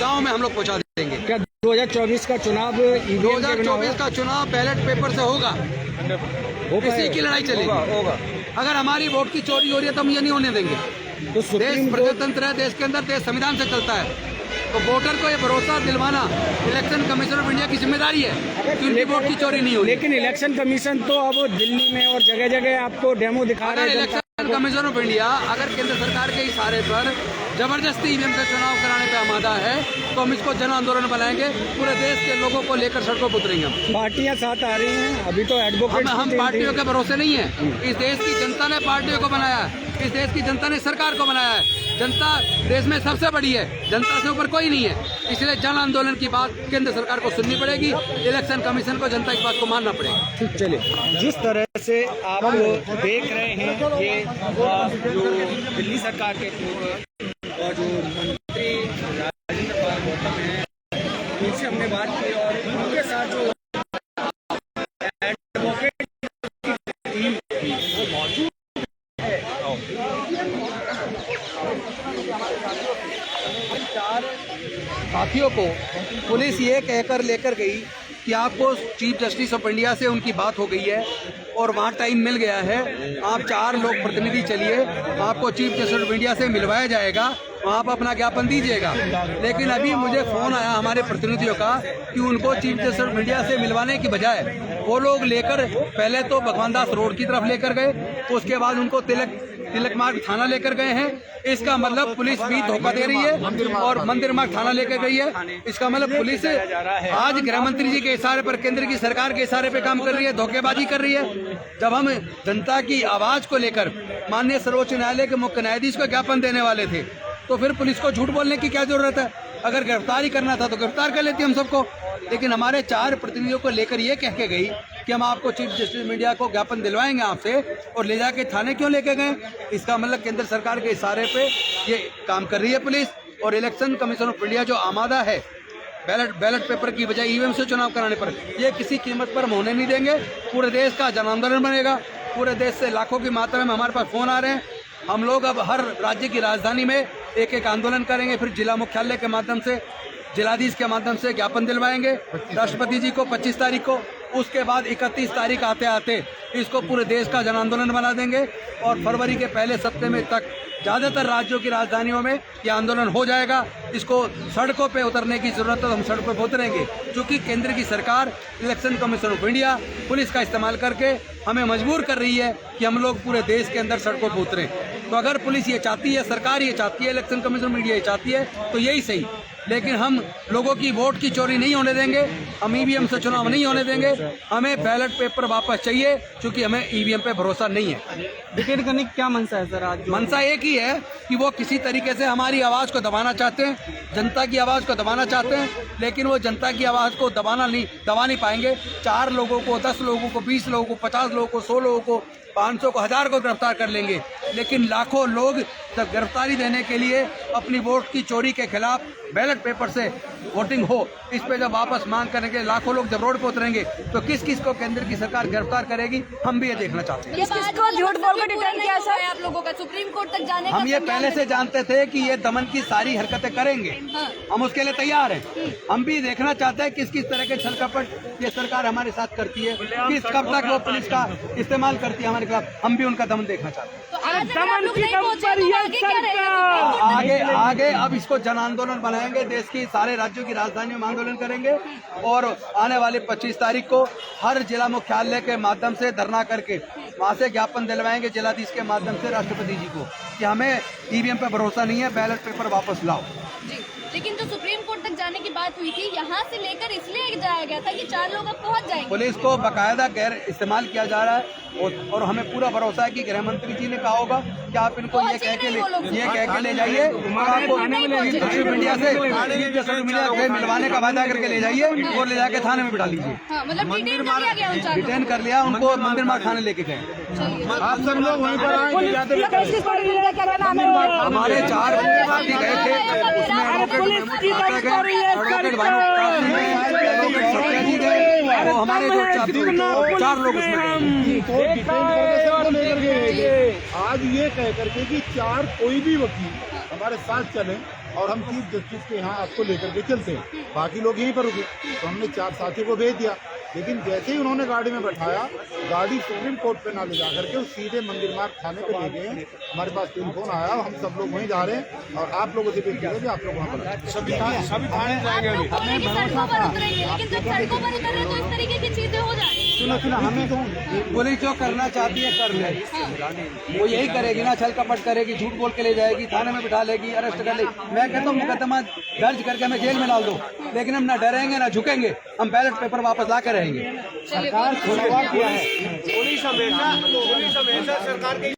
गांव में हम लोग पहुंचा देंगे। क्या 2024 का चुनाव 2024 का चुनाव बैलेट पेपर से होगा, इसी की लड़ाई चलेगी। होगा। अगर हमारी वोट की चोरी हो रही है तो हम ये नहीं होने देंगे। तो देश प्रजातंत्र है, देश के अंदर देश संविधान से चलता है, तो वोटर को ये भरोसा दिलवाना इलेक्शन कमीशन ऑफ इंडिया की जिम्मेदारी है कि उनकी वोट की चोरी नहीं होगी। लेकिन इलेक्शन कमीशन तो अब दिल्ली में और जगह जगह आपको डेमो दिखा रहे हैं। इलेक्शन कमीशन ऑफ इंडिया अगर केंद्र सरकार के इशारे पर जबरदस्ती ईवीएम से चुनाव कराने पे आमादा है तो हम इसको जन आंदोलन बनाएंगे, पूरे देश के लोगों को लेकर सड़कों पर उतरेंगे। पार्टियां साथ आ रही हैं, अभी तो एडवोकेट हम पार्टियों के भरोसे नहीं है। इस देश की जनता ने पार्टियों को बनाया है, इस देश की जनता ने सरकार को बनाया है। जनता देश में सबसे बड़ी है, जनता से ऊपर कोई नहीं है। इसलिए जन आंदोलन की बात केंद्र सरकार को सुननी पड़ेगी, इलेक्शन कमीशन को जनता की बात को मानना पड़ेगा। ठीक, चलिए। जिस तरह से आप देख रहे हैं ये जो दिल्ली सरकार के और जो मंत्री राजेंद्र पाल गौतम हैं, उनसे हमने बात की और उनके साथ जो एडवोकेट की टीम थी वो मौजूद है। साथियों को पुलिस ये कहकर लेकर गई कि आपको चीफ जस्टिस ऑफ इंडिया से उनकी बात हो गई है और वहाँ टाइम मिल गया है, आप 4 लोग प्रतिनिधि चलिए, आपको चीफ जस्टिस ऑफ इंडिया से मिलवाया जाएगा, वहाँ पर अपना ज्ञापन दीजिएगा। लेकिन अभी मुझे फ़ोन आया हमारे प्रतिनिधियों का कि उनको चीफ जस्टिस ऑफ इंडिया से मिलवाने की बजाय वो लोग लेकर पहले तो भगवान दास रोड की तरफ लेकर गए, उसके बाद उनको तिलक मार्ग थाना लेकर गए हैं। इसका मतलब पुलिस भी धोखा दे रही है और मंदिर मार्ग थाना लेकर गई है। इसका मतलब पुलिस आज गृह मंत्री जी के इशारे पर, केंद्र की सरकार के इशारे पे काम कर रही है, धोखेबाजी कर रही है। जब हम जनता की आवाज को लेकर माननीय सर्वोच्च न्यायालय के मुख्य न्यायाधीश को ज्ञापन देने वाले थे तो फिर पुलिस को झूठ बोलने की क्या जरूरत है? अगर गिरफ्तारी करना था तो गिरफ्तार कर लेती हम सबको। लेकिन हमारे 4 प्रतिनिधियों को लेकर ये कह के गई कि हम आपको चीफ जस्टिस ऑफ इंडिया को ज्ञापन दिलवाएंगे आपसे, और ले जाके थाने क्यों लेके गए? इसका मतलब केंद्र सरकार के इशारे पे ये काम कर रही है पुलिस। और इलेक्शन कमीशन ऑफ इंडिया जो आमादा है बैलेट पेपर की बजाय ईवीएम से चुनाव कराने पर, ये किसी कीमत पर हम होने नहीं देंगे। पूरे देश का जन आंदोलन बनेगा, पूरे देश से लाखों की मात्रा में हमारे पास फोन आ रहे हैं। हम लोग अब हर राज्य की राजधानी में एक आंदोलन करेंगे, फिर जिला मुख्यालय के माध्यम से, जिलाधीश के माध्यम से ज्ञापन दिलवाएंगे राष्ट्रपति जी को 25 तारीख को। उसके बाद 31 तारीख आते आते इसको पूरे देश का जन आंदोलन बना देंगे और फरवरी के पहले सप्ताह में तक ज़्यादातर राज्यों की राजधानियों में ये आंदोलन हो जाएगा। इसको सड़कों पे उतरने की ज़रूरत है तो हम सड़कों पे उतरेंगे, क्योंकि केंद्र की सरकार election commission of India police का इस्तेमाल करके हमें मजबूर कर रही है कि हम लोग पूरे देश के अंदर सड़कों पर उतरें। तो अगर पुलिस ये चाहती है, सरकार ये चाहती है, इलेक्शन कमीशन ऑफ इंडिया ये चाहती है तो यही सही। लेकिन हम लोगों की वोट की चोरी नहीं होने देंगे, हम ईवीएम से चुनाव नहीं होने देंगे। हमें बैलेट पेपर वापस चाहिए, क्योंकि हमें ईवीएम पे भरोसा नहीं है। विकेट करने की क्या मंशा है सर? आज मंशा एक ही है कि वो किसी तरीके से हमारी आवाज़ को दबाना चाहते हैं, जनता की आवाज़ को दबाना चाहते हैं, लेकिन वो जनता की आवाज़ को दबा नहीं पाएंगे। 4 लोगों को, 10 लोगों को, 20 लोगों को, 50 लोगों को, 100 लोगों को, 500 को, 1000 को गिरफ्तार कर लेंगे, लेकिन लाखों लोग जब गिरफ्तारी देने के लिए अपनी वोट की चोरी के खिलाफ बैलेट पेपर से वोटिंग हो, इस पे जब वापस मांग करेंगे, लाखों लोग जब रोड पर उतरेंगे तो किस किस को केंद्र की सरकार गिरफ्तार करेगी, हम भी ये देखना चाहते हैं। किसको झूठ बोलकर डिटेन किया सर आप लोगों का? सुप्रीम कोर्ट तक जाने का हम ये पहले से जानते थे कि ये दमन की सारी हरकतें करेंगे। हम उसके लिए तैयार हैं। हम भी देखना चाहते हैं किस किस तरह के छल कपट ये सरकार हमारे साथ करती है, किस कब तक वो पुलिस का इस्तेमाल करती है हमारे खिलाफ। हम भी उनका दमन देखना चाहते हैं। आगे अब इसको जन आंदोलन बनाएंगे, देश की सारे राज्यों की राजधानियों में आंदोलन करेंगे और आने वाले 25 तारीख को हर जिला मुख्यालय के माध्यम से धरना करके वहाँ से ज्ञापन दिलवाएंगे जिलाधीश के माध्यम से राष्ट्रपति जी को कि हमें ईवीएम पे भरोसा नहीं है, बैलेट पेपर वापस लाओ। लेकिन जो सुप्रीम कोर्ट तक जाने की बात हुई थी, यहाँ से लेकर इसलिए जाया गया था कि 4 लोग अब पहुँच जाएंगे। पुलिस को बकायदा गैर इस्तेमाल किया जा रहा है और हमें पूरा भरोसा है कि गृह मंत्री जी ने कहा होगा कि आप इनको ये कह के ले जाइए, आपको मीडिया से मिलवाने का वादा करके ले जाइए और ले जाके थाने में बिठा लीजिए। डिटेन कर लिया उनको, मंदिर मार्ग थाने लेके गए। आप सब लोग वहीं पर हमारे 4 साथी गए थे, हमारे 4 लोग आज ये कह करके कि 4 कोई भी वकील हमारे साथ चलें और हम चीफ जस्टिस के यहाँ आपको लेकर के चलते हैं। बाकी लोग यहीं पर रुके, तो हमने 4 साथियों को भेज दिया। लेकिन जैसे ही उन्होंने गाड़ी में बैठाया, गाड़ी सुप्रीम कोर्ट पे ना ले जा करके वो सीधे मंदिर मार्ग थाने पे ले गए। हमारे पास टेलीफोन आया, हम सब लोग वहीं जा रहे हैं और आप लोगों से भी अपील है कि आप लोग वहाँ पर आएं। सभी थाने जाएंगे अभी। बोले कि सड़कों पर उतरेंगे, लेकिन जब सड़कों पर उतर रहे तो इस तरीके की चीजें हो जा रही हैं। सुना हमें तो पुलिस जो करना चाहती है कर ले, वो यही करेगी ना, छल कपट करेगी, झूठ बोल के ले जाएगी, थाने में बिठा लेगी, अरेस्ट कर लेगी। मैं कहता हूँ मुकदमा दर्ज करके हमें जेल में डाल दो, लेकिन हम ना डरेंगे ना झुकेंगे, हम बैलेट पेपर वापस ला के रहेंगे। सरकार पुलिस हमेशा सरकार के